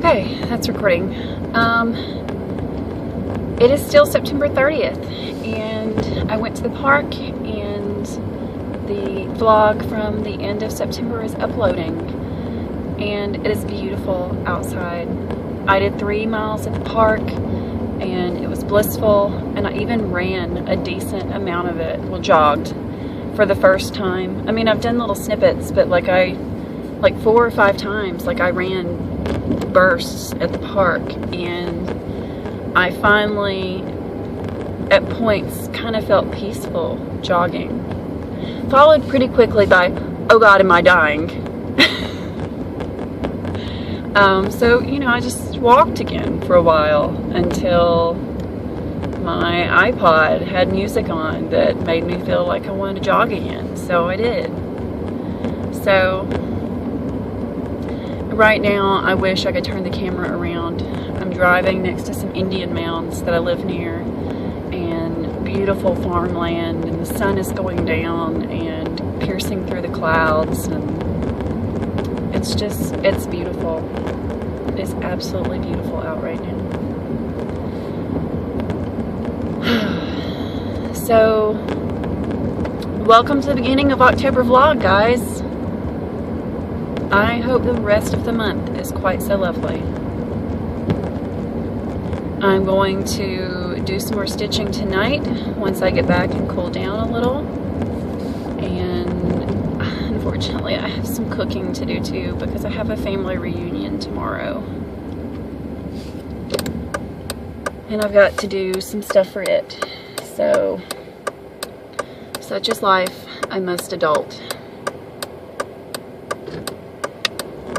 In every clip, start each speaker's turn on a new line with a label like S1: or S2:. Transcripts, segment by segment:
S1: Okay, that's recording. It is still September 30th, and I went to the park, and the vlog from the end of September is uploading, and it is beautiful outside. I did 3 miles at the park, and it was blissful, and I even ran a decent amount of it, well, jogged for the first time. I mean, I've done little snippets, but like 4 or 5 times, like I ran bursts at the park, and I finally at points kind of felt peaceful jogging, followed pretty quickly by, oh god, am I dying? So you know, I just walked again for a while until my iPod had music on that made me feel like I wanted to jog again, so I did. So right now, I wish I could turn the camera around. I'm driving next to some Indian mounds that I live near, and beautiful farmland, and the sun is going down and piercing through the clouds, and it's beautiful. It's absolutely beautiful out right now. So, welcome to the beginning of October vlog, guys. I hope the rest of the month is quite so lovely. I'm going to do some more stitching tonight once I get back and cool down a little. And unfortunately, I have some cooking to do too because I have a family reunion tomorrow. And I've got to do some stuff for it. So, such is life. I must adult.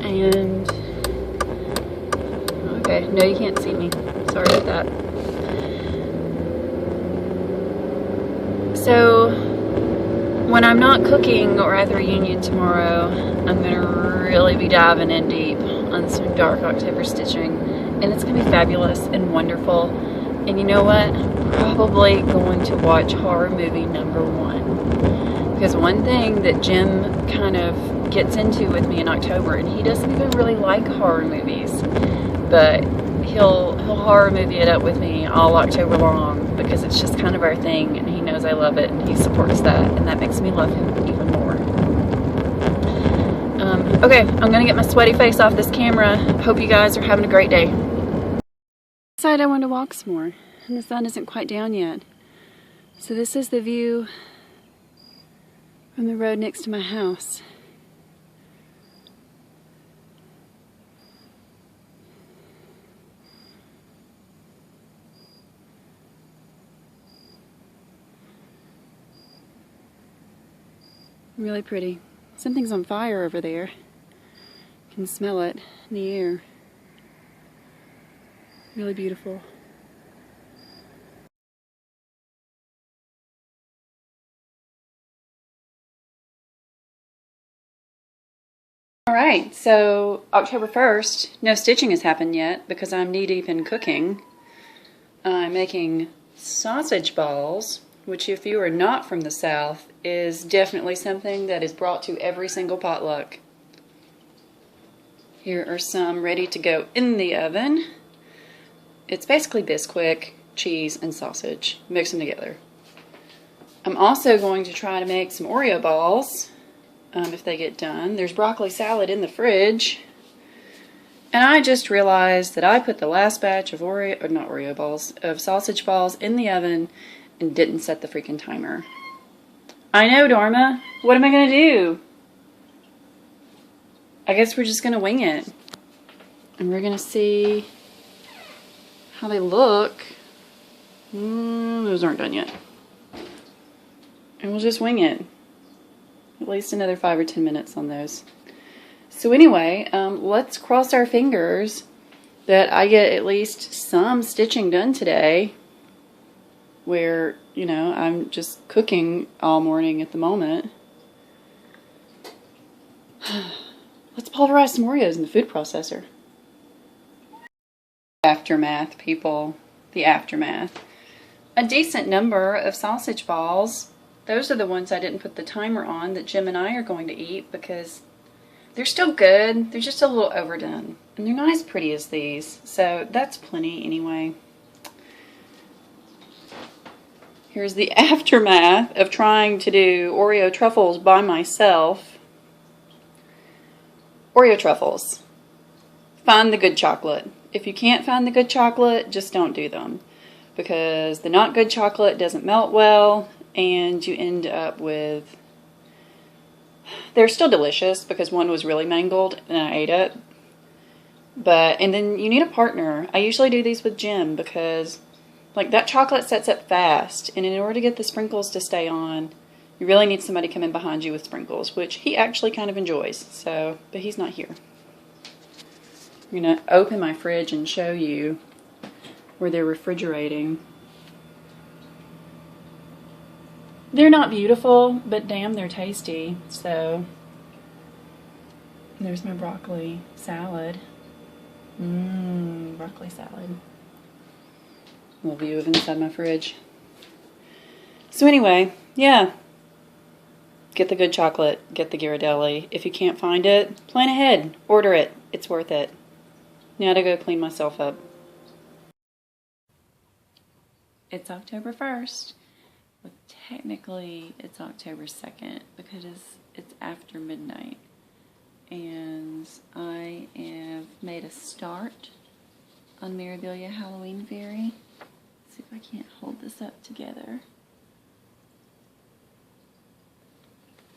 S1: And okay, no, you can't see me. Sorry about that. So when I'm not cooking or at the reunion tomorrow, I'm gonna really be diving in deep on some dark October stitching, and it's gonna be fabulous and wonderful. And you know what? I'm probably going to watch horror movie #1, because one thing that Jim kind of gets into with me in October, and he doesn't even really like horror movies, but he'll horror movie it up with me all October long because it's just kind of our thing, and he knows I love it, and he supports that, and that makes me love him even more. Okay, I'm gonna get my sweaty face off this camera. Hope you guys are having a great day. Decided I wanted to walk some more, and the sun isn't quite down yet. So this is the view from the road next to my house. Really pretty. Something's on fire over there. You can smell it in the air. Really beautiful. Alright, so October 1st, no stitching has happened yet because I'm knee-deep in cooking. I'm making sausage balls, which if you are not from the South, is definitely something that is brought to every single potluck. Here are some ready to go in the oven. It's basically Bisquick, cheese, and sausage. Mix them together. I'm also going to try to make some Oreo balls if they get done. There's broccoli salad in the fridge. And I just realized that I put the last batch of of sausage balls in the oven and didn't set the freaking timer. I know, Dharma. What am I gonna do? I guess we're just gonna wing it. And we're gonna see how they look. Those aren't done yet. And we'll just wing it. At least another 5 or 10 minutes on those. So anyway, let's cross our fingers that I get at least some stitching done today, where, you know, I'm just cooking all morning at the moment. Let's pulverize some Oreos in the food processor. Aftermath, people. The aftermath. A decent number of sausage balls. Those are the ones I didn't put the timer on that Jim and I are going to eat because they're still good. They're just a little overdone. And they're not as pretty as these. So that's plenty anyway. Here's the aftermath of trying to do Oreo truffles by myself. Oreo truffles. Find the good chocolate. If you can't find the good chocolate, just don't do them. Because the not good chocolate doesn't melt well, and you end up with... They're still delicious because one was really mangled and I ate it. And then you need a partner. I usually do these with Jim because like that chocolate sets up fast, and in order to get the sprinkles to stay on, you really need somebody coming behind you with sprinkles, which he actually kind of enjoys. So, but he's not here. I'm going to open my fridge and show you where they're refrigerating. They're not beautiful, but damn, they're tasty. So, there's my broccoli salad. Broccoli salad. A little view of inside my fridge. So anyway, yeah. Get the good chocolate. Get the Ghirardelli. If you can't find it, plan ahead. Order it. It's worth it. Now to go clean myself up. It's October 1st. But technically, it's October 2nd because it's after midnight. And I have made a start on Mirabilia Halloween Fairy. Let's see if I can't hold this up together.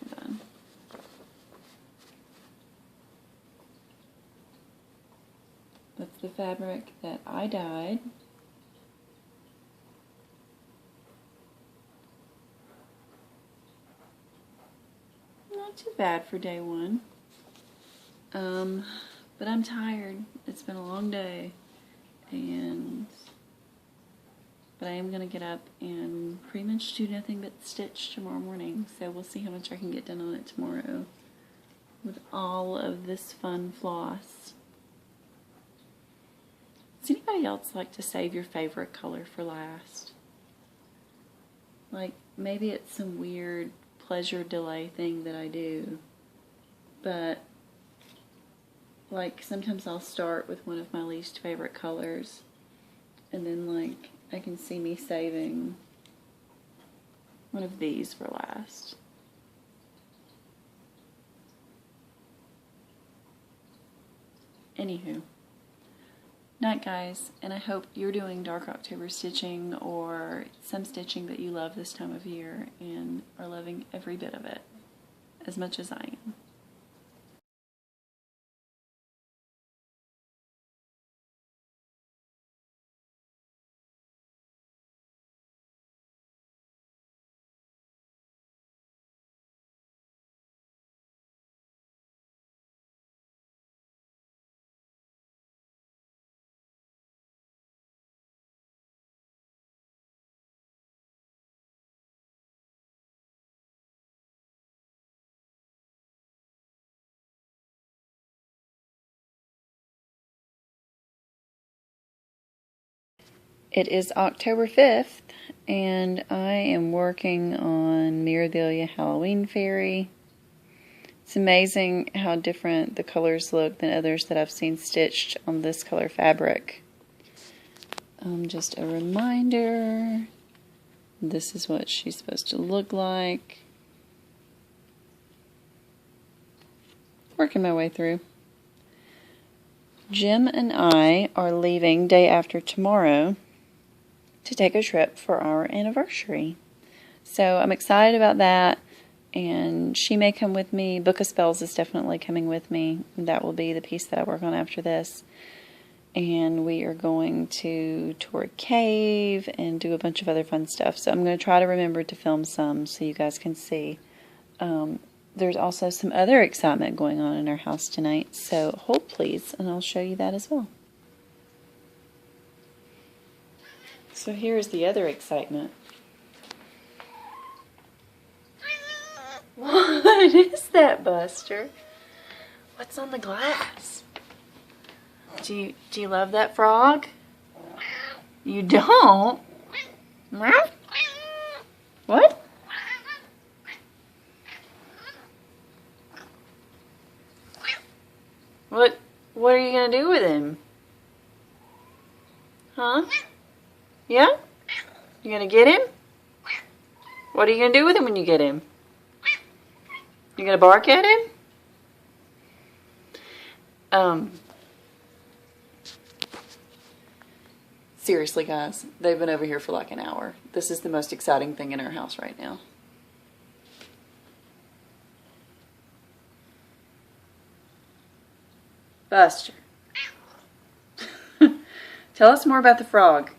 S1: Hold on. That's the fabric that I dyed. Not too bad for day one. But I'm tired. It's been a long day. But I am going to get up and pretty much do nothing but stitch tomorrow morning. So we'll see how much I can get done on it tomorrow with all of this fun floss. Does anybody else like to save your favorite color for last? Like, maybe it's some weird pleasure delay thing that I do. But, like, sometimes I'll start with one of my least favorite colors. And then, like, I can see me saving one of these for last. Anywho. Night, guys, and I hope you're doing Dark October stitching or some stitching that you love this time of year and are loving every bit of it as much as I am. It is October 5th, and I am working on Mirabilia Halloween Fairy. It's amazing how different the colors look than others that I've seen stitched on this color fabric. Just a reminder, this is what she's supposed to look like. Working my way through. Jim and I are leaving day after tomorrow to take a trip for our anniversary. So I'm excited about that, and she may come with me. Book of Spells is definitely coming with me. That will be the piece that I work on after this. And we are going to tour a cave and do a bunch of other fun stuff. So I'm going to try to remember to film some so you guys can see. There's also some other excitement going on in our house tonight, so hold please, and I'll show you that as well. So here's the other excitement. What is that, Buster? What's on the glass? Do you love that frog? You don't? What? what are you gonna do with him? Huh? Yeah? You gonna get him? What are you gonna do with him when you get him? You gonna bark at him? Seriously, guys, they've been over here for like an hour. This is the most exciting thing in our house right now. Buster. Tell us more about the frog.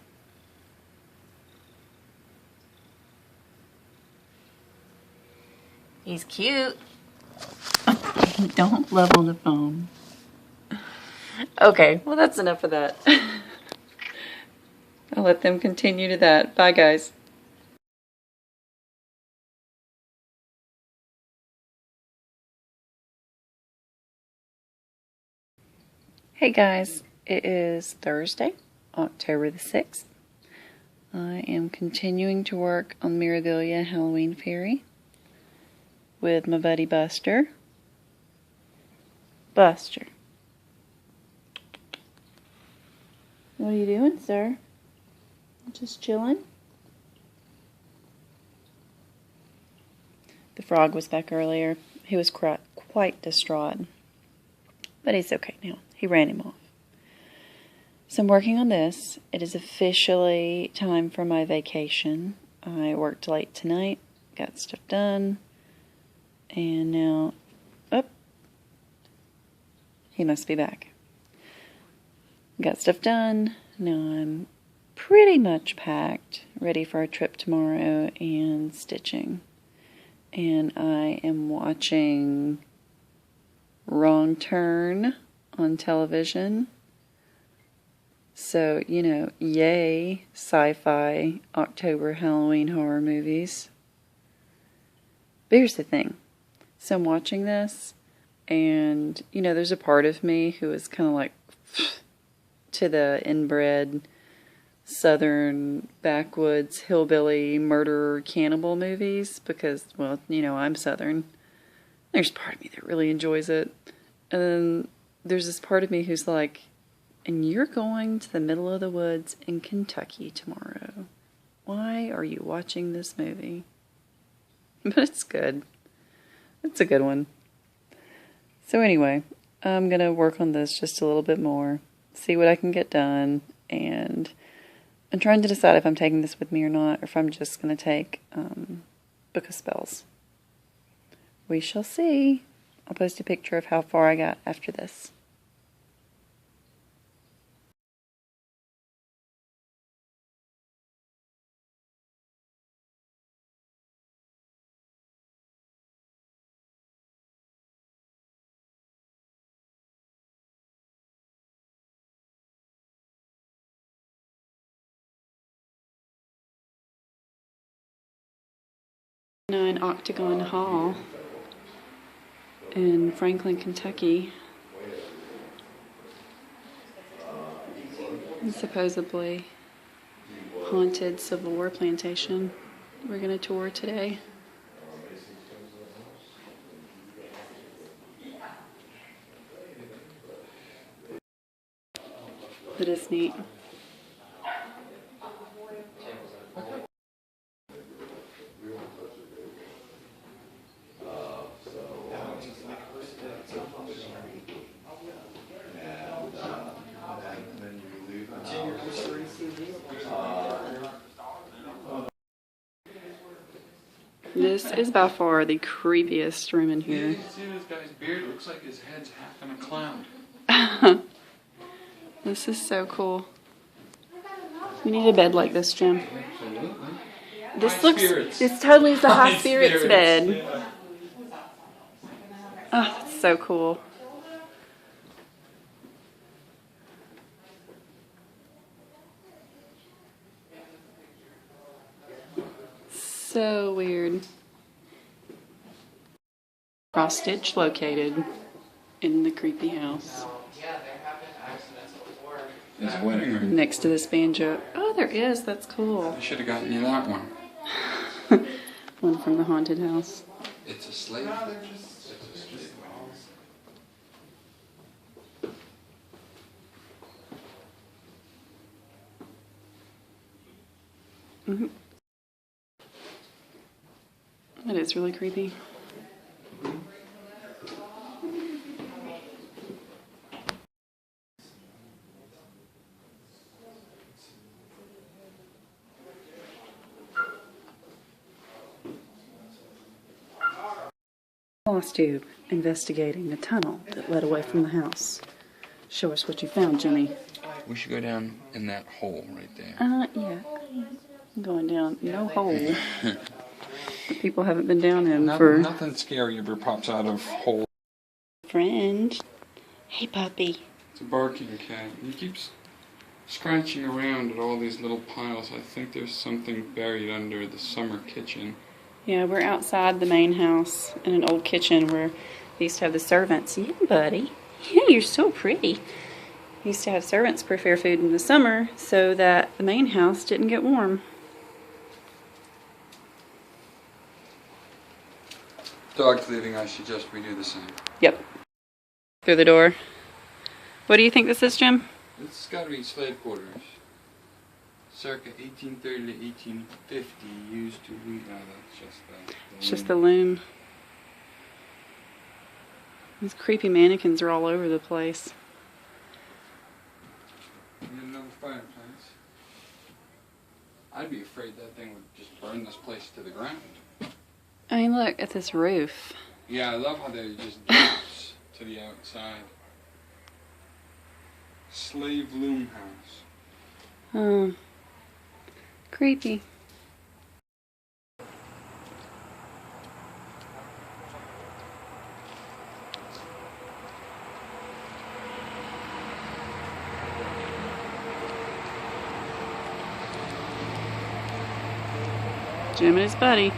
S1: He's cute. Don't level the phone. Okay, well that's enough of that. I'll let them continue to that. Bye, guys. Hey guys, it is Thursday, October the 6th. I am continuing to work on Mirabilia Halloween Fairy with my buddy Buster. Buster. What are you doing, sir? Just chilling? The frog was back earlier. He was quite distraught. But he's okay now. He ran him off. So I'm working on this. It is officially time for my vacation. I worked late tonight, got stuff done, and now, he must be back. Got stuff done. Now I'm pretty much packed, ready for a trip tomorrow and stitching. And I am watching Wrong Turn on television. So, you know, yay, sci-fi, October Halloween horror movies. But here's the thing. So I'm watching this, and, you know, there's a part of me who is kind of like to the inbred southern backwoods hillbilly murderer cannibal movies because, well, you know, I'm southern. There's part of me that really enjoys it. And then there's this part of me who's like, and you're going to the middle of the woods in Kentucky tomorrow. Why are you watching this movie? But it's good. It's a good one. So anyway, I'm going to work on this just a little bit more, see what I can get done, and I'm trying to decide if I'm taking this with me or not, or if I'm just going to take Book of Spells. We shall see. I'll post a picture of how far I got after this. Now in Octagon Hall in Franklin, Kentucky. Supposedly haunted Civil War plantation we're going to tour today. It is neat. This is by far the creepiest room in here.
S2: See this guy's beard? Looks like his head's half in a cloud.
S1: This is so cool. We need a bed like this, Jim.
S2: Absolutely.
S1: This totally is the high
S2: High
S1: spirits
S2: spirits,
S1: bed.
S2: yeah.
S1: Oh, that's so cool. So weird. Cross stitch located in the creepy house.
S2: There's a wedding ring.
S1: Next to this banjo. Oh, there is. That's cool.
S2: I should have gotten you that one.
S1: One from the haunted house.
S2: It's a slate.
S1: Mm-hmm. That is really creepy. Flosstube investigating the tunnel that led away from the house. Show us what you found, Jimmy.
S2: We should go down in that hole right there.
S1: Yeah. I'm going down no hole. The people haven't been down in for...
S2: Nothing scary ever pops out of hole.
S1: Friend. Hey, puppy.
S2: It's a barking cat. He keeps scratching around at all these little piles. I think there's something buried under the summer kitchen.
S1: Yeah, we're outside the main house in an old kitchen where they used to have the servants. Yeah, buddy. Yeah, you're so pretty. We used to have servants prepare food in the summer so that the main house didn't get warm.
S2: Dog's leaving. I suggest we do the same.
S1: Yep. Through the door. What do you think this is, Jim?
S2: It's got to be slave quarters. Circa 1830 to 1850, used to read. No, that's just the
S1: It's just the loom. These creepy mannequins are all over the place.
S2: Need another fireplace. I'd be afraid that thing would just burn this place to the ground.
S1: I mean, look at this roof.
S2: Yeah, I love how they just dips to the outside. Slave loom house.
S1: Oh. Creepy. Jim and his buddy.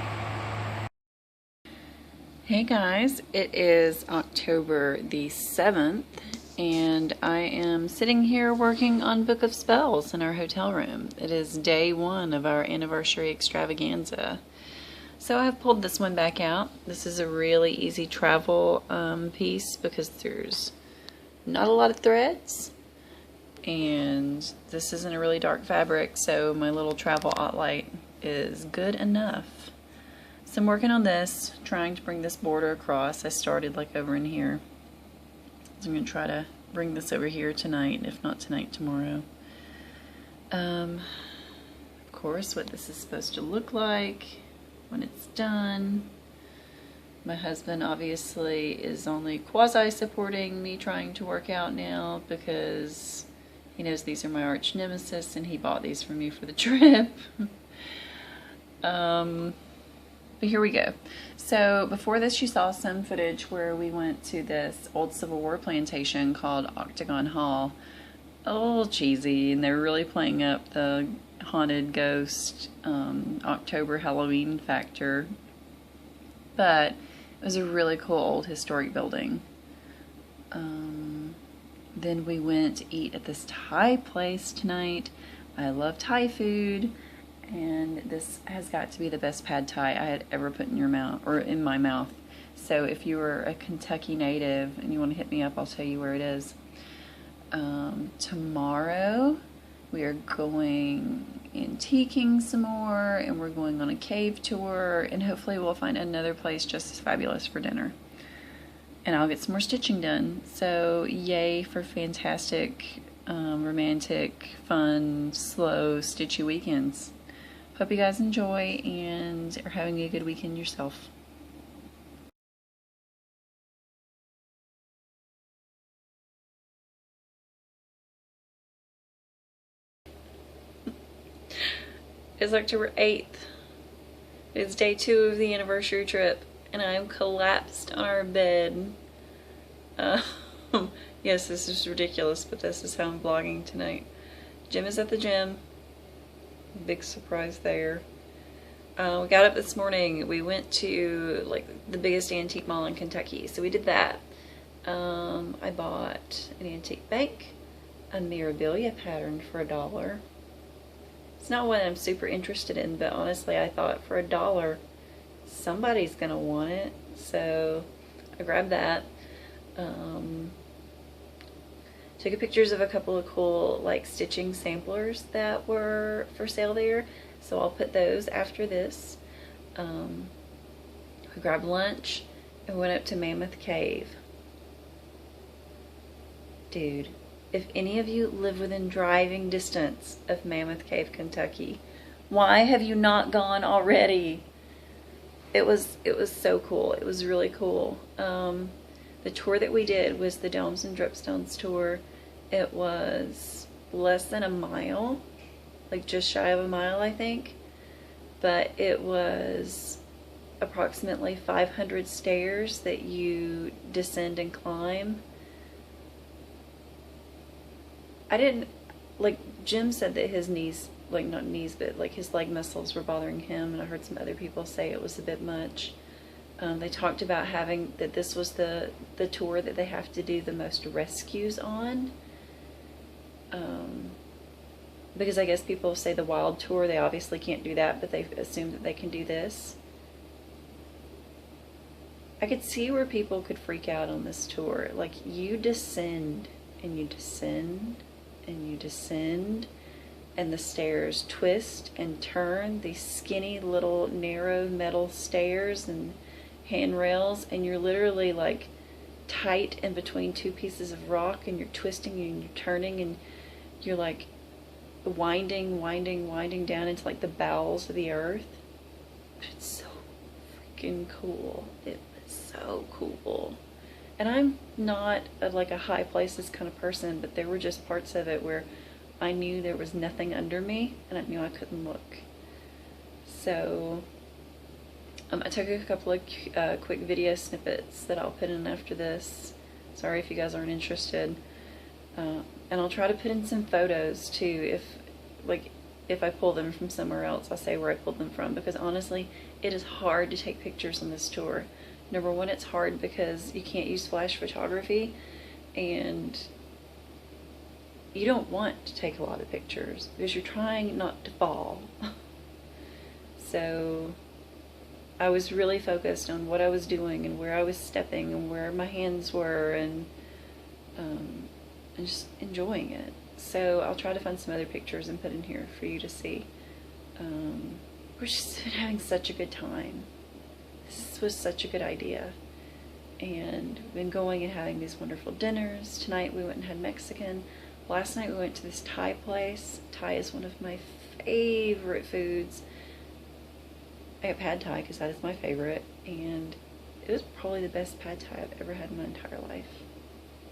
S1: Hey guys, it is October the 7th and I am sitting here working on Book of Spells in our hotel room. It is day 1 of our anniversary extravaganza. So I have pulled this one back out. This is a really easy travel piece because there's not a lot of threads and this isn't a really dark fabric, so my little travel outline is good enough. So I'm working on this, trying to bring this border across. I started like over in here. So I'm going to try to bring this over here tonight, if not tonight, tomorrow. Of course, what this is supposed to look like when it's done. My husband obviously is only quasi-supporting me trying to work out now because he knows these are my arch nemesis and he bought these for me for the trip. But here we go. So before this you saw some footage where we went to this old Civil War plantation called Octagon Hall. A little cheesy, and they were really playing up the haunted ghost October Halloween factor. But it was a really cool old historic building. Then we went to eat at this Thai place tonight. I love Thai food. And this has got to be the best pad thai I had ever put in your mouth, or in my mouth. So if you were a Kentucky native and you want to hit me up, I'll tell you where it is. Tomorrow we are going antiquing some more, and we're going on a cave tour, and hopefully we'll find another place just as fabulous for dinner. And I'll get some more stitching done. So yay for fantastic, romantic, fun, slow, stitchy weekends. Hope you guys enjoy and are having a good weekend yourself. It's October 8th. It's day 2 of the anniversary trip and I'm collapsed on our bed. Yes, this is ridiculous, but this is how I'm vlogging tonight. Jim is at the gym. Big surprise there. We got up this morning. We went to like the biggest antique mall in Kentucky, so we did that. I bought an antique bank, a memorabilia pattern for $1. It's not one I'm super interested in, but honestly I thought for $1 somebody's gonna want it, so I grabbed that. Took pictures of a couple of cool like stitching samplers that were for sale there. So I'll put those after this. We grabbed lunch and went up to Mammoth Cave. Dude, if any of you live within driving distance of Mammoth Cave, Kentucky, why have you not gone already? It was so cool. It was really cool. The tour that we did was the Domes and Dripstones tour. It was less than a mile, like just shy of a mile, I think. But it was approximately 500 stairs that you descend and climb. I didn't, like, Jim said that his knees, like not knees, but like his leg muscles were bothering him, and I heard some other people say it was a bit much. They talked about having, that this was the tour that they have to do the most rescues on. Because I guess people say the wild tour, they obviously can't do that, but they assume that they can do this. I could see where people could freak out on this tour. Like, you descend and you descend and you descend, and the stairs twist and turn, these skinny little narrow metal stairs and handrails, and you're literally like tight in between two pieces of rock, and you're twisting and you're turning, and you're like winding down into like the bowels of the earth. It's so freaking cool. It was so cool. And I'm not like a high places kind of person, but there were just parts of it where I knew there was nothing under me, and I knew I couldn't look. So I took a couple of quick video snippets that I'll put in after this. Sorry if you guys aren't interested. And I'll try to put in some photos too, if I pull them from somewhere else. I'll say where I pulled them from, because honestly, it is hard to take pictures on this tour. Number one, it's hard because you can't use flash photography, and you don't want to take a lot of pictures because you're trying not to fall. So I was really focused on what I was doing and where I was stepping and where my hands were, and just enjoying it. So I'll try to find some other pictures and put in here for you to see. We're just been having such a good time. This was such a good idea. And we've been going and having these wonderful dinners. Tonight we went and had Mexican. Last night we went to this Thai place. Thai is one of my favorite foods. I have pad Thai because that is my favorite, and it was probably the best pad Thai I've ever had in my entire life.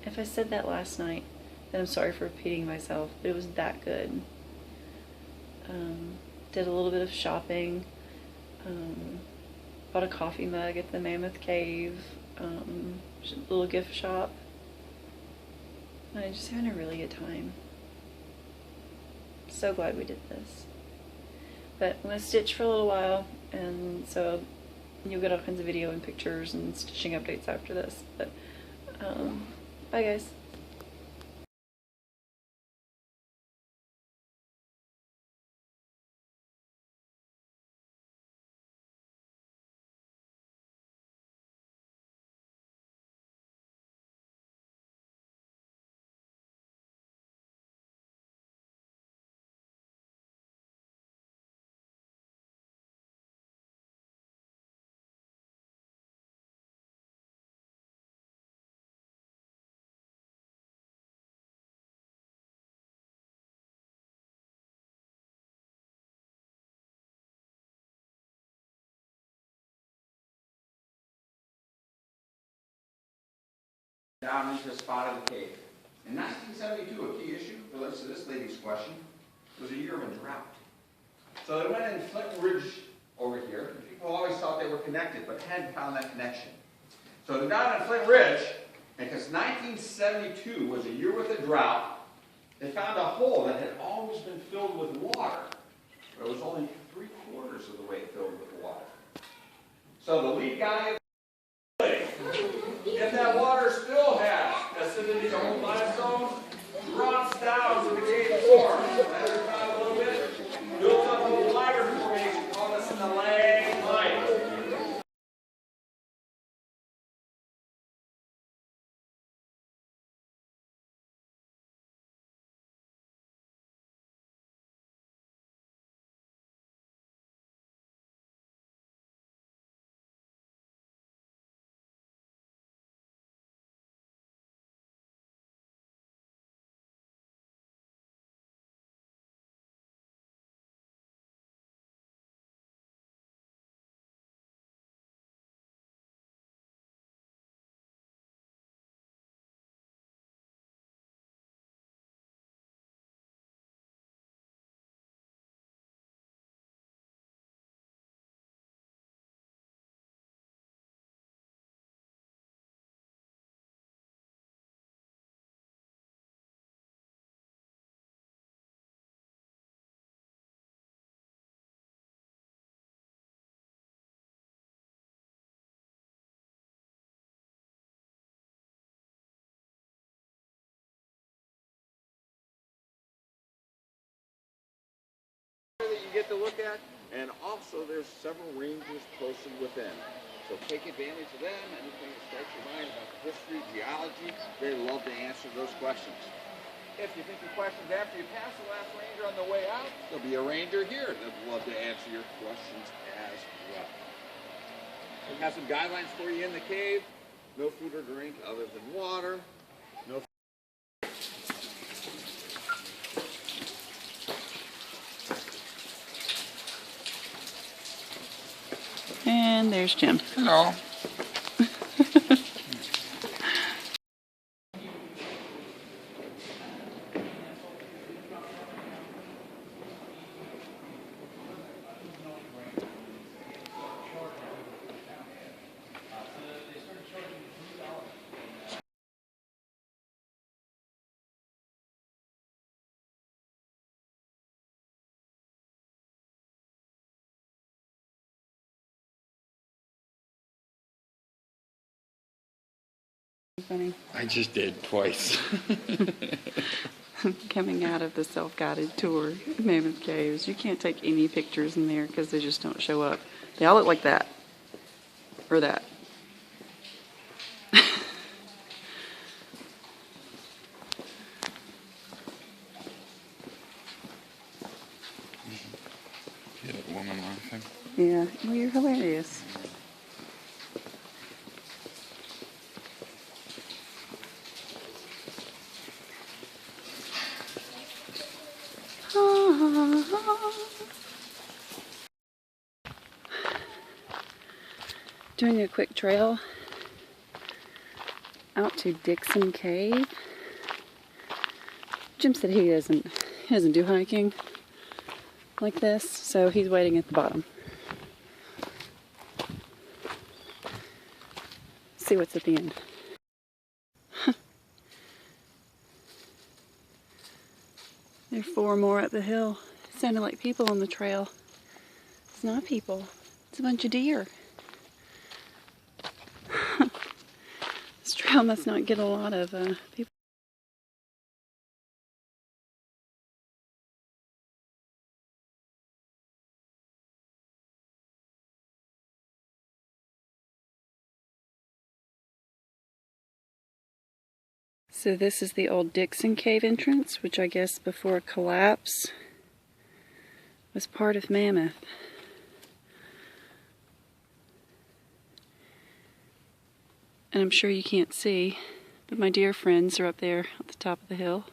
S1: If I said that last night, then I'm sorry for repeating myself, but it was that good. Did a little bit of shopping. Bought a coffee mug at the Mammoth Cave. Just a little gift shop. And I'm just having a really good time. So glad we did this. But I'm going to stitch for a little while, and so you'll get all kinds of video and pictures and stitching updates after this. But bye guys.
S3: Down into the spot of the cave. In 1972, a key issue relates to this lady's question. It was a year of a drought. So they went in Flint Ridge over here. People always thought they were connected, but hadn't found that connection. So they're down in Flint Ridge, and because 1972 was a year with a drought, they found a hole that had always been filled with water, but it was only 3/4 of the way filled with water. So the lead guy, if that water still has acidity to hold limestone, drops down to the cave floor. As we found a little bit, built up a little ladder formation called a stalagmite. you get to look at, and also there's several rangers posted within. So take advantage of them, anything that strikes your mind about history, geology, they love to answer those questions. If you think of questions after you pass the last ranger on the way out, there'll be a ranger here that'd love to answer your questions as well. We have some guidelines for you in the cave. No food or drink other than water. No.
S1: And there's Jim.
S2: Hello.
S1: Funny.
S2: I just did twice.
S1: Coming out of the self-guided tour, Mammoth Caves, you can't take any pictures in there because they just don't show up. They all look like that. Or that.
S2: Yeah, that woman laughing.
S1: Yeah, well, you're hilarious. Doing a quick trail out to Dixon Cave. Jim said he doesn't do hiking like this, so he's waiting at the bottom. See what's at the end. There are 4 more up the hill. It sounded like people on the trail. It's not people. It's a bunch of deer. This trail must not get a lot of people. So this is the old Dixon Cave entrance, which I guess before a collapse was part of Mammoth. And I'm sure you can't see, but my dear friends are up there at the top of the hill.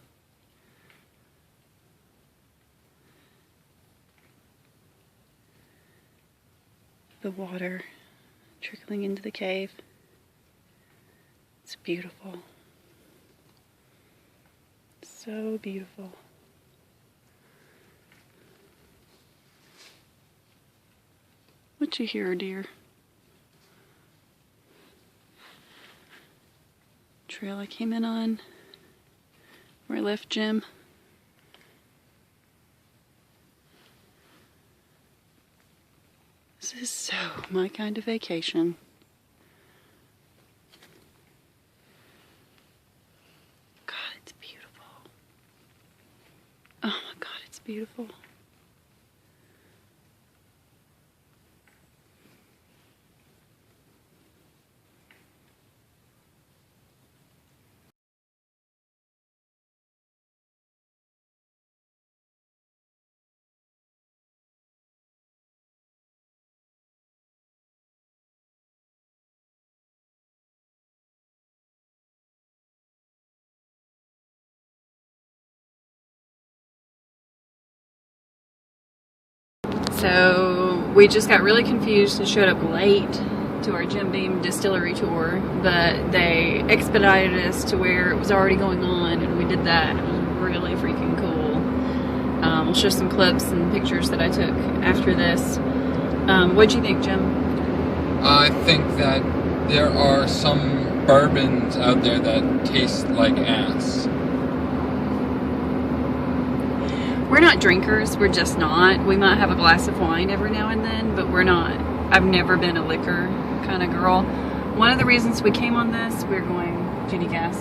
S1: The water trickling into the cave. It's beautiful. So beautiful. What you hear, dear? Trail I came in on, where I left Jim. This is so my kind of vacation. God, it's beautiful. Oh my God, it's beautiful. So we just got really confused and showed up late to our Jim Beam Distillery tour, but they expedited us to where it was already going on, and we did that. It was really freaking cool. I'll show some clips and pictures that I took after this. What'd you think, Jim?
S2: I think that there are some bourbons out there that taste like ass.
S1: We're not drinkers, we're just not. We might have a glass of wine every now and then, but we're not. I've never been a liquor kind of girl. One of the reasons we came on this, we're going, do you need gas?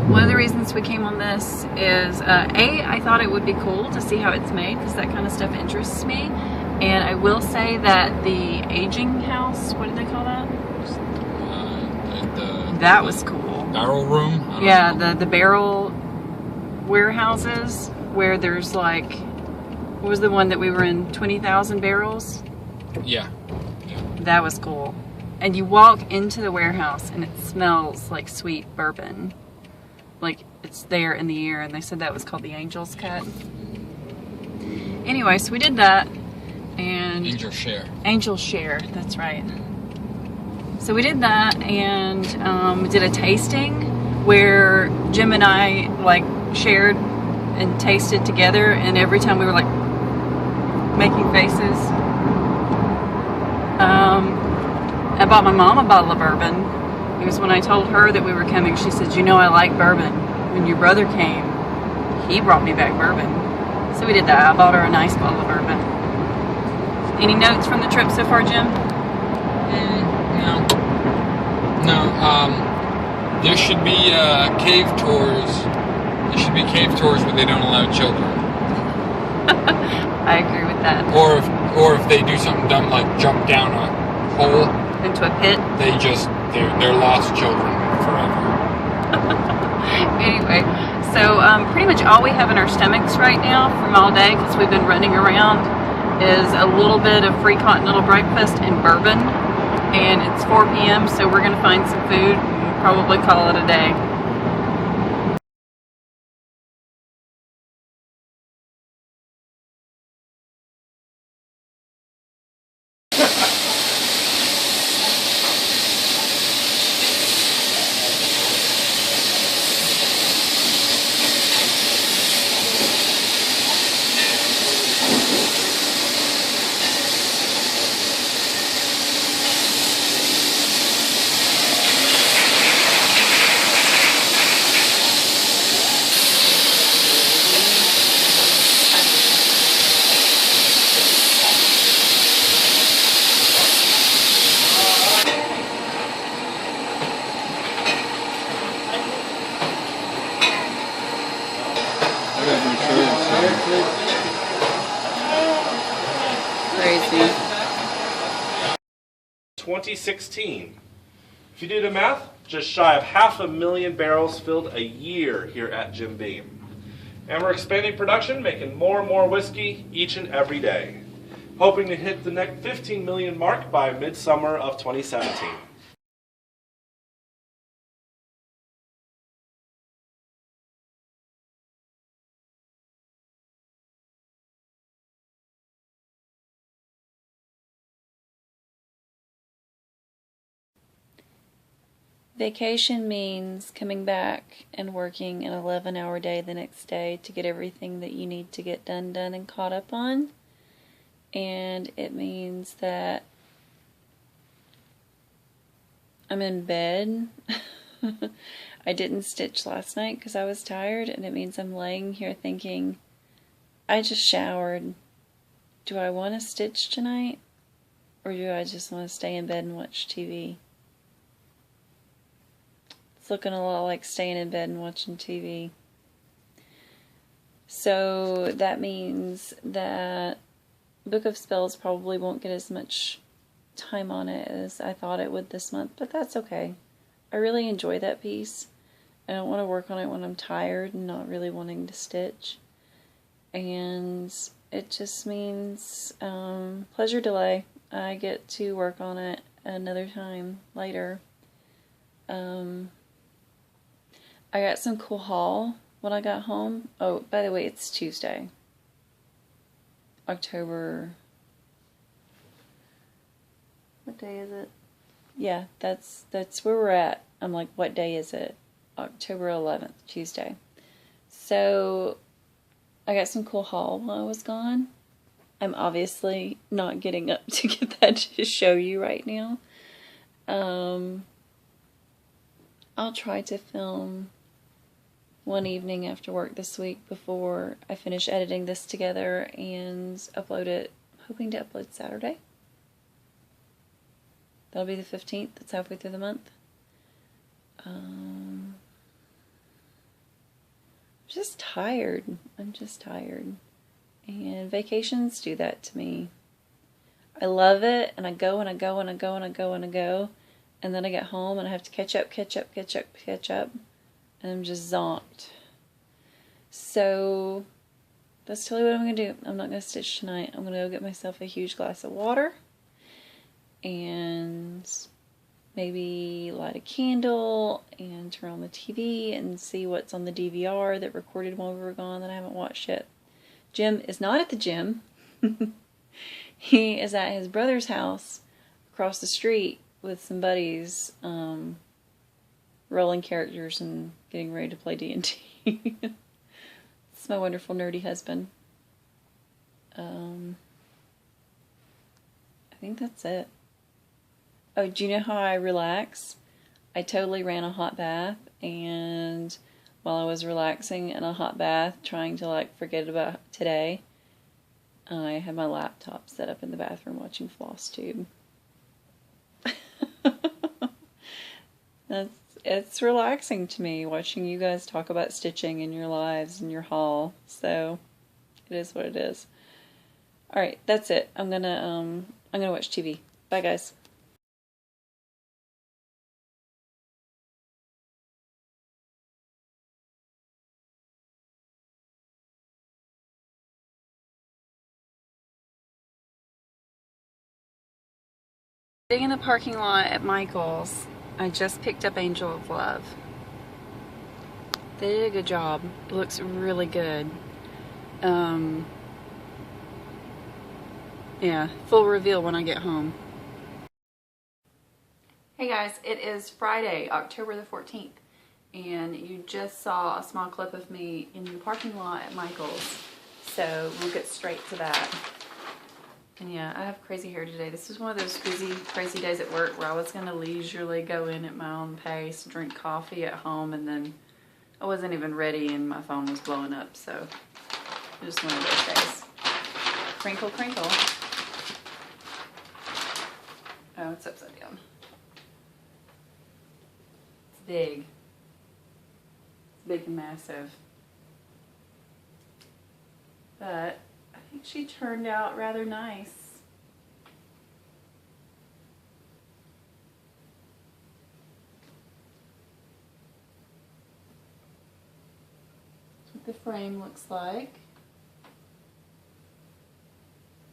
S1: One of the reasons we came on this is, A, I thought it would be cool to see how it's made, because that kind of stuff interests me. And I will say that the aging house, what did they call that? That was cool.
S2: Barrel room?
S1: Yeah, the barrel warehouses where there's like, what was the one that we were in, 20,000 barrels?
S2: Yeah.
S1: That was cool. And you walk into the warehouse and it smells like sweet bourbon. Like it's there in the air, and they said that was called the Angel's Cut. Anyway, so we did that, and
S2: Angel Share.
S1: Angel Share, that's right. So we did that, and we did a tasting where Jim and I like shared and tasted together, and every time we were like making faces. I bought my mom a bottle of bourbon. It was when I told her that we were coming. She said, "You know I like bourbon. When your brother came, he brought me back bourbon." So we did that. I bought her a nice bottle of bourbon. Any notes from the trip so far, Jim?
S2: No. There should be cave tours. There should be cave tours where they don't allow children.
S1: I agree with that.
S2: Or if they do something dumb like jump down a hole
S1: into a pit,
S2: they're lost children forever.
S1: Anyway, so pretty much all we have in our stomachs right now from all day, because we've been running around, is a little bit of free continental breakfast and bourbon. And it's 4 p.m., so we're going to find some food and probably call it a day. Crazy.
S4: 2016. If you do the math, just shy of 500,000 barrels filled a year here at Jim Beam. And we're expanding production, making more and more whiskey each and every day. Hoping to hit the next 15 million mark by midsummer of 2017.
S1: Vacation means coming back and working an 11-hour day the next day to get everything that you need to get done and caught up on. And it means that I'm in bed. I didn't stitch last night because I was tired, and it means I'm laying here thinking, I just showered. Do I want to stitch tonight? Or do I just want to stay in bed and watch TV? It's looking a lot like staying in bed and watching TV. So that means that Book of Spells probably won't get as much time on it as I thought it would this month, but that's okay. I really enjoy that piece. I don't want to work on it when I'm tired and not really wanting to stitch. And it just means pleasure delay. I get to work on it another time later. I got some cool haul when I got home. Oh, by the way, it's Tuesday. October... What day is it? Yeah, that's where we're at. I'm like, what day is it? October 11th, Tuesday. So, I got some cool haul while I was gone. I'm obviously not getting up to get that to show you right now. I'll try to film one evening after work this week before I finish editing this together and upload it. Hoping to upload Saturday. That'll be the 15th. That's halfway through the month. just tired. I'm just tired. And vacations do that to me. I love it, and I go and I go and I go and I go and I go, and then I get home and I have to catch up, and I'm just zonked. So that's totally what I'm going to do. I'm not going to stitch tonight. I'm going to go get myself a huge glass of water and maybe light a candle and turn on the TV and see what's on the DVR that recorded while we were gone that I haven't watched yet. Jim is not at the gym. He is at his brother's house across the street with some buddies, rolling characters and getting ready to play D&D. It's my wonderful nerdy husband. I think that's it. Oh, do you know how I relax? I totally ran a hot bath, and while I was relaxing in a hot bath, trying to like forget about today, I had my laptop set up in the bathroom watching Flosstube. It's relaxing to me watching you guys talk about stitching in your lives and your haul. So it is what it is. All right, that's it. I'm gonna watch TV. Bye, guys. Sitting in the parking lot at Michael's, I just picked up Angel of Love. They did a good job. It looks really good. Yeah, full reveal when I get home. Hey guys, it is Friday, October the 14th, and you just saw a small clip of me in the parking lot at Michael's, so we'll get straight to that. And yeah, I have crazy hair today. This is one of those crazy days at work where I was going to leisurely go in at my own pace, drink coffee at home, and then I wasn't even ready and my phone was blowing up, so just one of those days. Crinkle, crinkle. Oh, it's upside down. It's big. It's big and massive. But I think she turned out rather nice. That's what the frame looks like.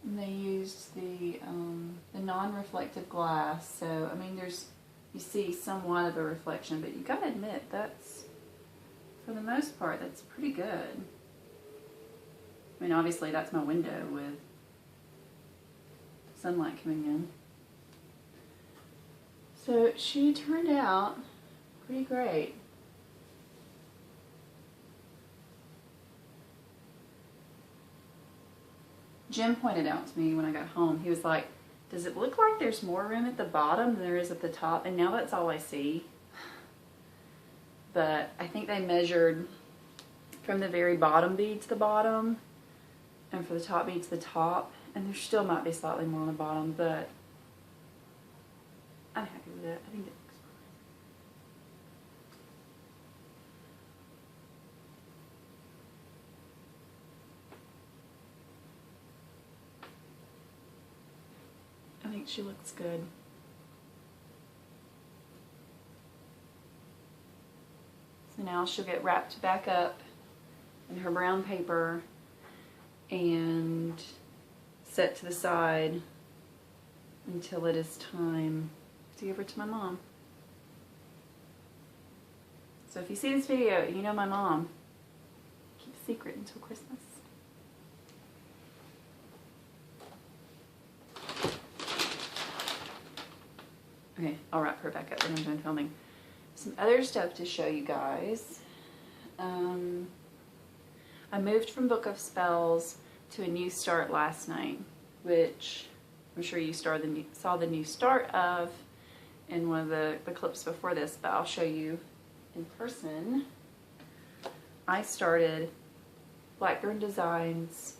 S1: And they used the non-reflective glass, so I mean you see somewhat of a reflection, but you gotta admit that's, for the most part, that's pretty good. I mean, obviously that's my window with sunlight coming in. So she turned out pretty great. Jim pointed out to me when I got home, he was like, does it look like there's more room at the bottom than there is at the top? And now that's all I see. But I think they measured from the very bottom bead to the bottom, and for the top bead to the top, and there still might be slightly more on the bottom, but I'm happy with it. I think it looks fine. I think she looks good. So now she'll get wrapped back up in her brown paper and set to the side until it is time to give her to my mom. So if you see this video, you know my mom. Keep a secret until Christmas. Okay, I'll wrap her back up when I'm done filming. Some other stuff to show you guys. I moved from Book of Spells to a new start last night, which I'm sure you saw the new start of in one of the clips before this, but I'll show you in person. I started Blackburn Designs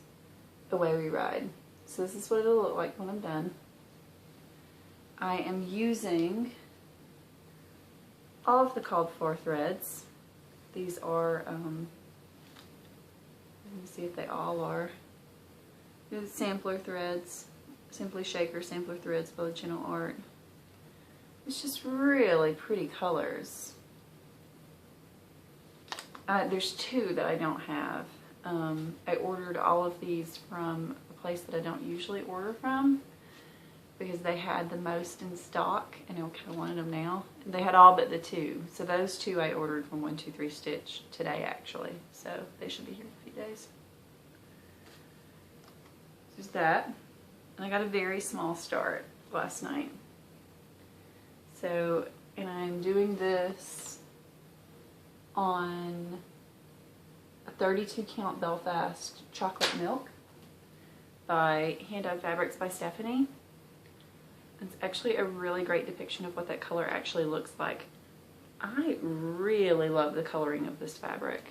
S1: Away We Ride. So this is what it'll look like when I'm done. I am using all of the called for threads. These are Let me see if they all are. Here's sampler threads. Simply Shaker sampler threads by the Channel Art. It's just really pretty colors. There's two that I don't have. I ordered all of these from a place that I don't usually order from because they had the most in stock and I kind of wanted them now. They had all but the two. So those two I ordered from 123 Stitch today actually. So they should be here in a few days. There's that. And I got a very small start last night. So, and I'm doing this on a 32 count Belfast chocolate milk by Hand-Dyed Fabrics by Stephanie. It's actually a really great depiction of what that color actually looks like. I really love the coloring of this fabric.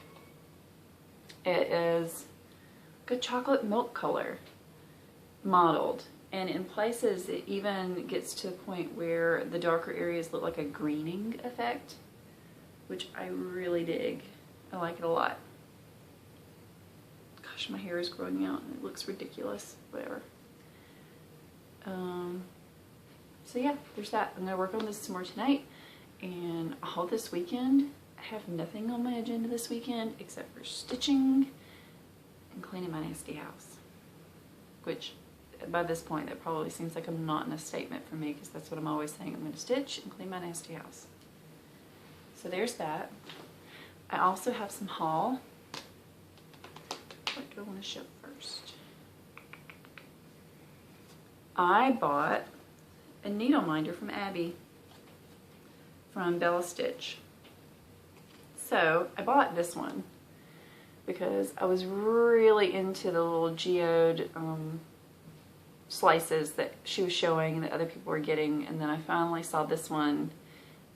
S1: It is a chocolate milk color modeled, and in places it even gets to a point where the darker areas look like a greening effect, which I really dig. I like it a lot. Gosh, my hair is growing out and it looks ridiculous. Whatever. So yeah, there's that. I'm gonna work on this some more tonight, and all this weekend I have nothing on my agenda this weekend except for stitching and cleaning my nasty house, which by this point that probably seems like a monotonous statement for me because that's what I'm always saying. I'm going to stitch and clean my nasty house. So there's that. I also have some haul. What do I want to show first? I bought a needle minder from Abby from Bella Stitch. So I bought this one because I was really into the little geode slices that she was showing and that other people were getting, and then I finally saw this one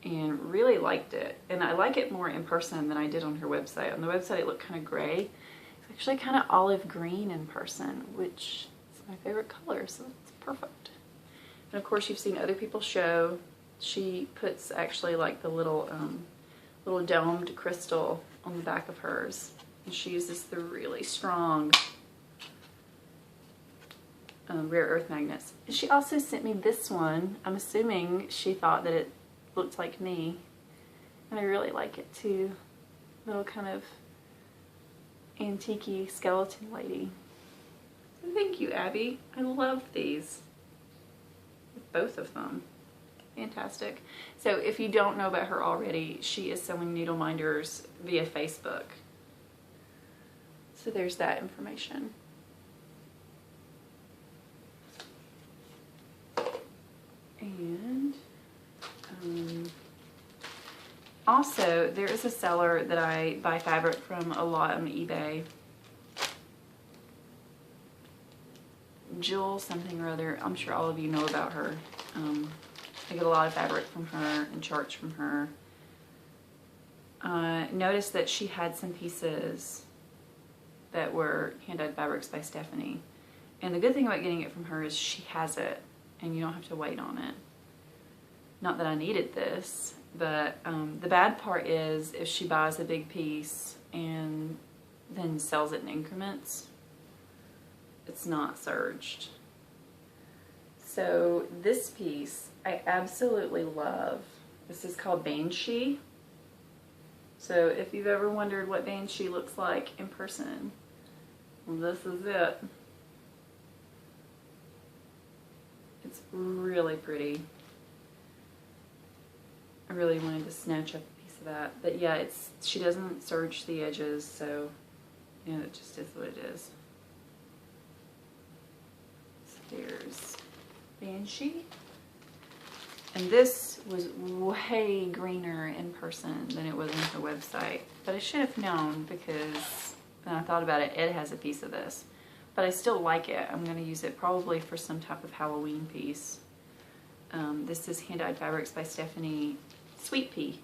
S1: and really liked it. And I like it more in person than I did on her website. On the website it looked kind of gray. It's actually kind of olive green in person, which is my favorite color, so it's perfect. And of course you've seen other people show. She puts actually like the little little domed crystal on the back of hers, and she uses the really strong rare earth magnets. She also sent me this one. I'm assuming she thought that it looked like me, and I really like it too. Little kind of antique-y skeleton lady. So thank you, Abby. I love these. Both of them. Fantastic. So if you don't know about her already, she is selling needle minders via Facebook. So there's that information. And also there is a seller that I buy fabric from a lot on eBay. Jill something or other. I'm sure all of you know about her. I get a lot of fabric from her and charts from her. Noticed that she had some pieces that were Hand-Dyed Fabrics by Stephanie. And the good thing about getting it from her is she has it and you don't have to wait on it. Not that I needed this, but the bad part is if she buys a big piece and then sells it in increments, it's not serged. So this piece I absolutely love. This is called Banshee. So if you've ever wondered what Banshee looks like in person, well, this is it. It's really pretty. I really wanted to snatch up a piece of that. But yeah, she doesn't serge the edges, so you know, it just is what it is. So there's Banshee. And this was way greener in person than it was on her website. But I should have known because when I thought about it, Ed has a piece of this. But I still like it. I'm going to use it probably for some type of Halloween piece. This is Hand-Dyed Fabrics by Stephanie Sweet Pea.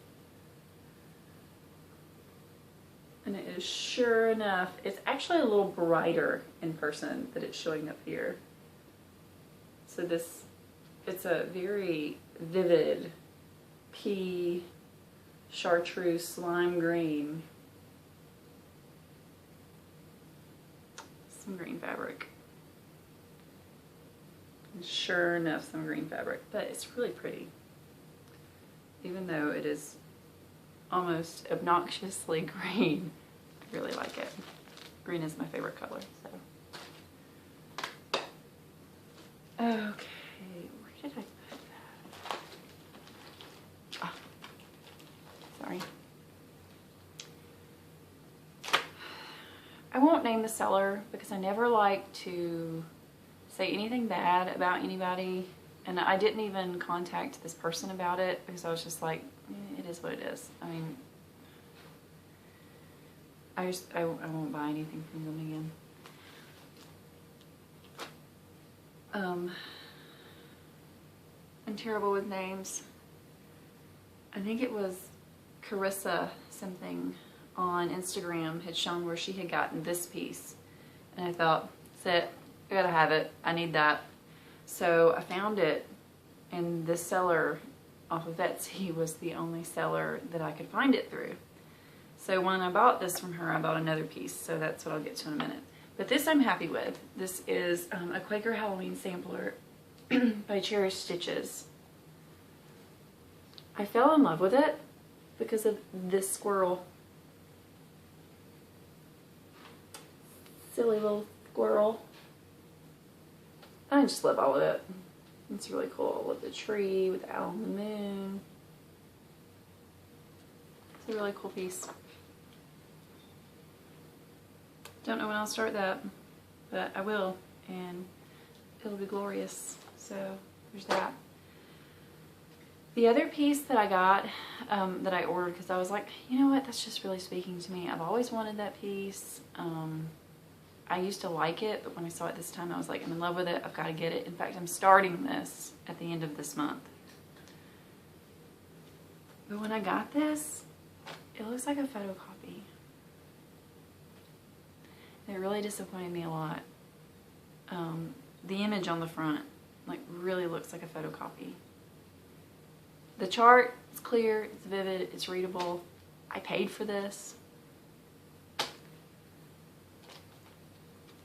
S1: And it is sure enough, it's actually a little brighter in person than it's showing up here. So this, it's a very vivid pea chartreuse slime green. some green fabric. And sure enough, some green fabric, but it's really pretty. Even though it is almost obnoxiously green, I really like it. Green is my favorite color, so. Okay, where did I put that? Oh, sorry. I won't name the seller because I never like to say anything bad about anybody, and I didn't even contact this person about it because I was just like, it is what it is. I mean, I won't buy anything from them again. I'm terrible with names. I think it was Carissa something on Instagram had shown where she had gotten this piece, and I thought, that's it, I gotta have it, I need that. So I found it, and this seller off of Etsy was the only seller that I could find it through. So when I bought this from her, I bought another piece, so that's what I'll get to in a minute. But this I'm happy with. This is a Quaker Halloween sampler by Cherish Stitches. I fell in love with it because of this squirrel. Silly little squirrel. I just love all of it. It's really cool. I love the tree with the owl and the moon. It's a really cool piece. Don't know when I'll start that, but I will, and it'll be glorious. So there's that. The other piece that I got, that I ordered because I was like, you know what, that's just really speaking to me. I've always wanted that piece. I used to like it, but when I saw it this time, I was like, I'm in love with it. I've got to get it. In fact, I'm starting this at the end of this month. But when I got this, it looks like a photocopy. It really disappointed me a lot. The image on the front, like, really looks like a photocopy. The chart is clear, it's vivid, it's readable. I paid for this.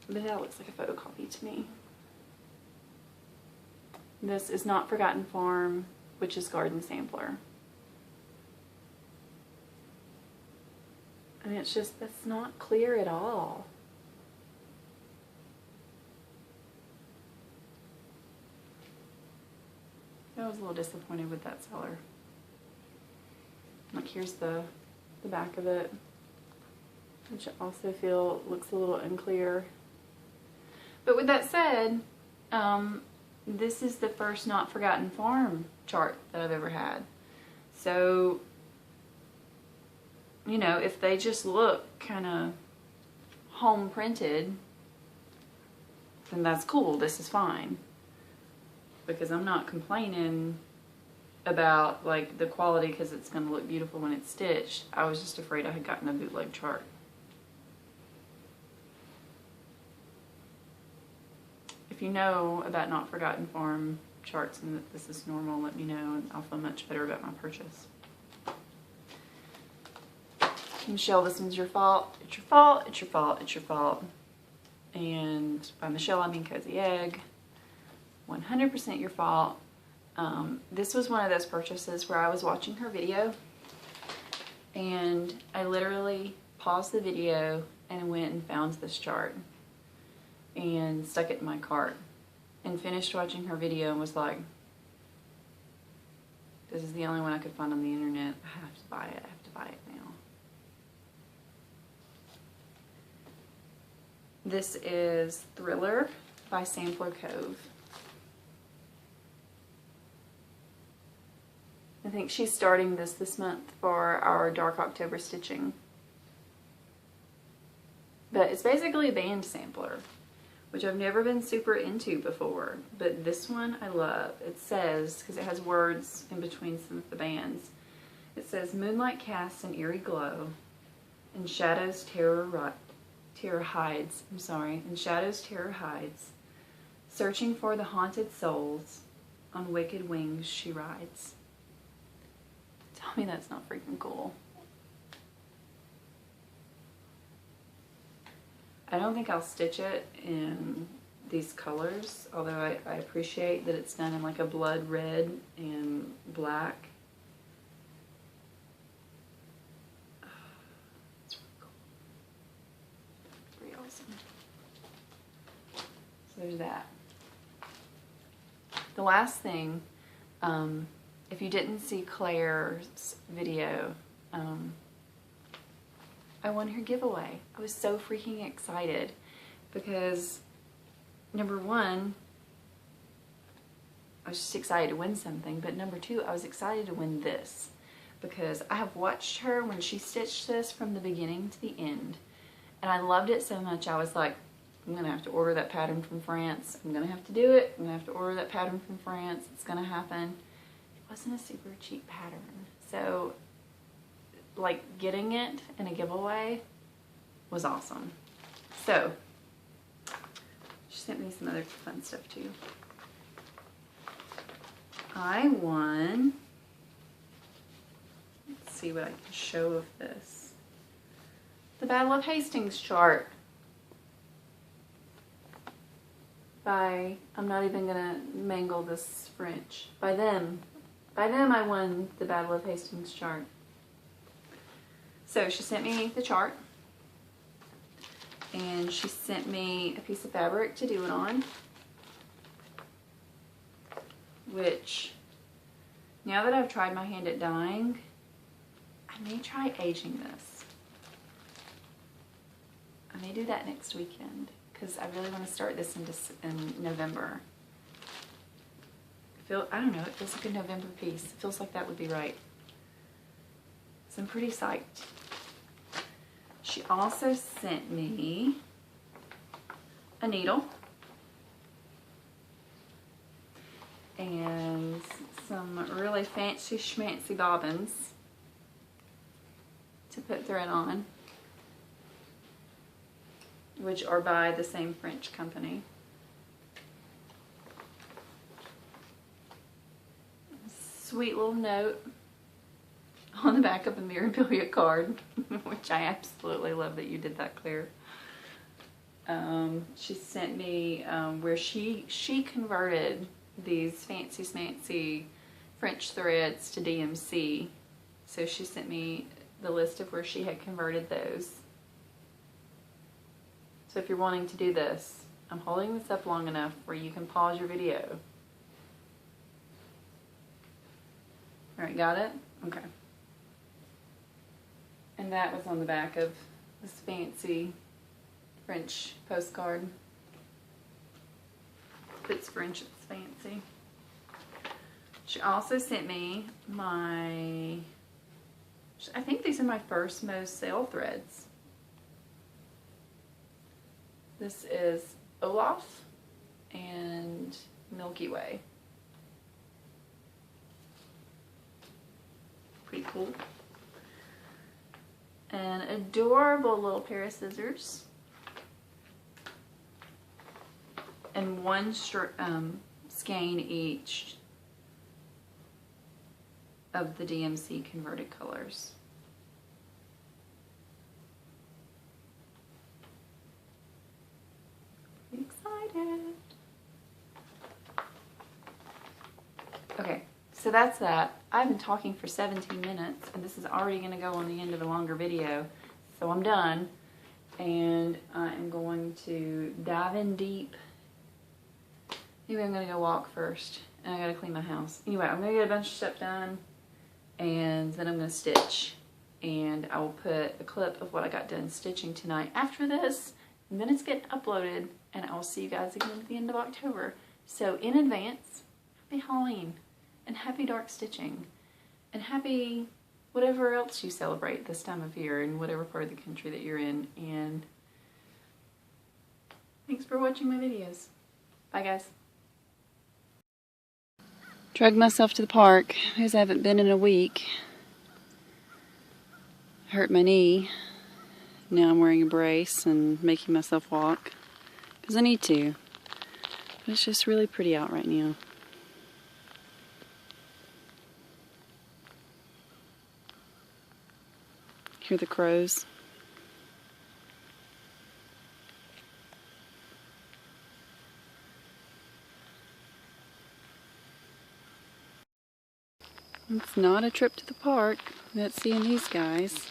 S1: But that looks like a photocopy to me. This is not Forgotten Farm, which is Garden Sampler. I mean, it's just, that's not clear at all. I was a little disappointed with that seller. Like, here's the back of it, which I also feel looks a little unclear. But with that said, this is the first Not Forgotten Farm chart that I've ever had. So, you know, if they just look kind of home printed, then that's cool, this is fine. Because I'm not complaining about, like, the quality because it's going to look beautiful when it's stitched. I was just afraid I had gotten a bootleg chart. If you know about Not Forgotten Farm charts and that this is normal, let me know and I'll feel much better about my purchase. Michelle, this one's your fault. It's your fault, it's your fault, it's your fault. And by Michelle, I mean Cozy Egg. 100% your fault. This was one of those purchases where I was watching her video and I literally paused the video and went and found this chart and stuck it in my cart and finished watching her video and was like, this is the only one I could find on the internet. I have to buy it. I have to buy it now. This is Thriller by Sampler Cove. I think she's starting this month for our Dark October stitching. But it's basically a band sampler, which I've never been super into before. But this one I love. It says, because it has words in between some of the bands, it says, moonlight casts an eerie glow, and shadows terror hides. In shadows terror hides, searching for the haunted souls, on wicked wings she rides. Tell me that's not freaking cool. I don't think I'll stitch it in these colors, although I appreciate that it's done in like a blood red and black. It's really cool. Pretty awesome. So there's that. The last thing, if you didn't see Claire's video, I won her giveaway. I was so freaking excited because, number one, I was just excited to win something, but number two, I was excited to win this because I have watched her when she stitched this from the beginning to the end, and I loved it so much I was like, I'm gonna have to order that pattern from France. I'm gonna have to do it. I'm gonna have to order that pattern from France. It's gonna happen. It wasn't a super cheap pattern, so like getting it in a giveaway was awesome. So she sent me some other fun stuff too. I won, let's see what I can show of this, the Battle of Hastings chart by, I'm not even gonna mangle this French, by them I won the Battle of Hastings chart. So she sent me the chart, and she sent me a piece of fabric to do it on, which, now that I've tried my hand at dyeing, I may try aging this. I may do that next weekend, because I really want to start this in November. I don't know, it feels like a November piece. It feels like that would be right. So I'm pretty psyched. She also sent me a needle and some really fancy schmancy bobbins to put thread on, which are by the same French company. Sweet little note on the back of a memorabilia card, which I absolutely love that you did that, Claire. She sent me where she converted these fancy smancy French threads to DMC. So she sent me the list of where she had converted those. So if you're wanting to do this, I'm holding this up long enough where you can pause your video. Alright, got it? Okay. And that was on the back of this fancy French postcard. If it's French, it's fancy. She also sent me I think these are my first Most sale threads. This is Olaf and Milky Way. Pretty cool. An adorable little pair of scissors. And one skein each of the DMC converted colors. Pretty excited. Okay, so that's that. I've been talking for 17 minutes, and this is already going to go on the end of a longer video. So I'm done, and I am going to dive in deep. Maybe I'm going to go walk first, and I got to clean my house. Anyway, I'm going to get a bunch of stuff done, and then I'm going to stitch. And I will put a clip of what I got done stitching tonight after this, and then it's getting uploaded, and I will see you guys again at the end of October. So in advance, happy Halloween, and happy dark stitching, and happy whatever else you celebrate this time of year in whatever part of the country that you're in. And thanks for watching my videos. Bye guys. Dragged myself to the park because I haven't been in a week. Hurt my knee. Now I'm wearing a brace and making myself walk because I need to. But it's just really pretty out right now. Hear the crows. It's not a trip to the park. That's seeing these guys.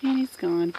S1: And he's gone.